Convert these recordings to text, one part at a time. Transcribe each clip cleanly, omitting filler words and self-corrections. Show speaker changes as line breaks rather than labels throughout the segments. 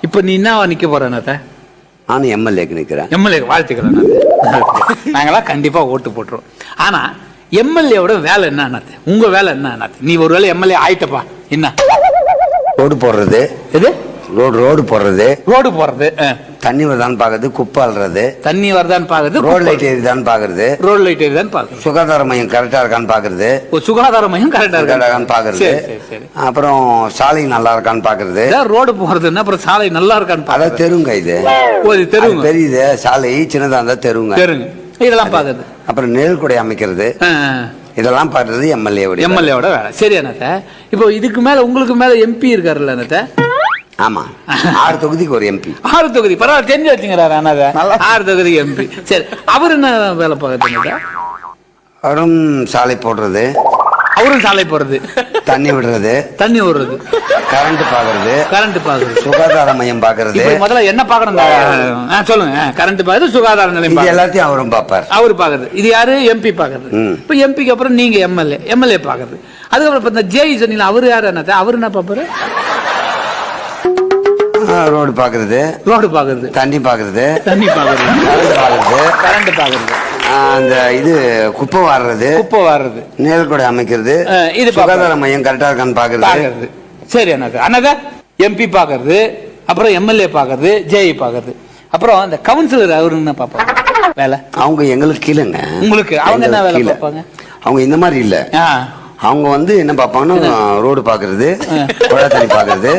இப்ப நீ என்ன நிக்க போற அண்ணாத்த?
நானும் எம்எல்ஏக்கு நிக்கிறேன்.
எம்எல்ஏ வாழ்த்துக்கிறேன். நாங்களாம் கண்டிப்பா ஓட்டு போட்டுருவோம். ஆனா எம்எல்ஏவோட வேலை என்ன அண்ணாத்த? உங்க வேலை என்ன அண்ணாத்த? நீ ஒரு வேலை எம்எல்ஏ ஆயிட்டப்பா, என்ன?
ரோடு போடுறது.
எது?
ரோடு போடுறது.
ரோடு போடுறது.
தண்ணி வருதான்னு பாக்குறது, குப்பை அள்ளுறது.
தண்ணி வருதான்னு பாக்குறது,
ரோடு லைட் எரியுதான்னு பாக்குறது.
ரோடு லைட் எரியுதான்னு பாக்குறது.
சுகாதார மையம் கரெக்டா இருக்கான்னு பாக்குறது.
சுகாதார மையம் கரெக்டா இருக்கான்னு
பாக்குறது. அப்புறம் சாலை நல்லா இருக்கான்னு பாக்குறது.
ரோடு போறதுன்னா அப்புறம் சாலை நல்லா இருக்கான்னு
அதான் தெருங்க. இது
தெருங்க
பெரியது. சாலை சின்னதா இருந்தா தெருங்க.
இதெல்லாம் பாக்குறது.
அப்புறம் நெல்குடை அமைக்கிறது. இதெல்லாம் பாக்குறது
எம்எல்ஏவோட வேலை. சரி அண்ணாத்த, இப்போ இதுக்கு மேல உங்களுக்கு மேல எம்பி இருக்காருல்ல அண்ணாத்த?
ஆமா, 6 தொகுதிக்கு ஒரு எம்பி.
6 தொகுதி பரவாயில்ல, தெரிஞ்சு வச்சுங்கிறாரு அண்ணாத. 6 தொகுதி எம்பி. சரி, அவர் என்ன வேலை பார்க்கறது?
அவரும் சாலை போடுறது.
அவரும் சாலை போடுறது.
தண்ணி விடுறது.
தண்ணி விடுறது.
கரண்ட் பாக்குறது. சுகாதார மையம் பாக்குறது.
முதல்ல என்ன பாக்கணும் சொல்லுங்க. கரண்ட் பாக்குறது, சுகாதார நிலையம்
எல்லாத்தையும் அவரும் பாப்பார்.
அவரு பாக்குறது. இது யாரு? எம்பி பாக்குறது. இப்ப எம்பிக்கு அப்புறம் நீங்க எம்எல்ஏ பாக்குறது. அதுக்கப்புறம் இப்ப இந்த ஜேஇ சொன்னீங்க, அவரு யாரு அண்ணாத்த? அவரு என்ன பாப்பாரு?
ரோடு பாக்குறது.
தண்ணி பாக்குறது. கரண்ட் பாக்குறது.
அந்த இது குப்பை வாடுறது. நேர்கொடை அமைக்கிறது. இது சுகாதார மையம் கரெக்டா இருக்கான்னு பாக்குறது.
சரி அண்ணாத, எம்பி பாக்குறது, அப்புறம் எம்எல்ஏ பாக்குறது, ஜேஇ பாக்குறது, அப்புறம் அந்த கவுன்சிலர் அவரு என்ன பாப்பாங்க வேலை?
அவங்க எங்களுக்கு கீழங்க.
உங்களுக்கு அவங்க என்ன வேலை பார்ப்பாங்க?
அவங்க இந்த மாதிரி இல்ல. அவங்க என்ன பாப்பாங்கன்னா ரோடு பாக்குறது, குழா தண்ணி பாக்குறது,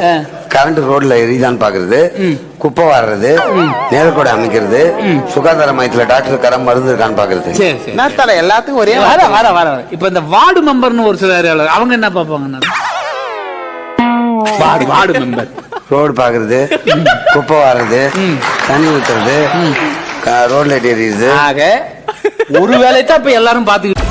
கரண்ட் ரோட்ல எரியுதான்னு பாக்குறது, குப்பை வாடுறது, நேர்கொடை அமைக்கிறது, சுகாதார மையத்துல டாக்டர் கரம் மருந்து இருக்கான்னு பாக்குறது.
எல்லாத்துக்கும் ஒரே வர. இப்ப இந்த வார்டு மெம்பர்னு ஒரு சில அவங்க என்ன பாப்பாங்க? வார்டு மெம்பர்
ரோடு பாக்குறது, குப்பை வாடுறது, தண்ணி ஊத்துறது, ரோட் லைட் எரியுது.
ஒரு வேலையை தான் இப்ப எல்லாரும் பாத்துக்கிட்டு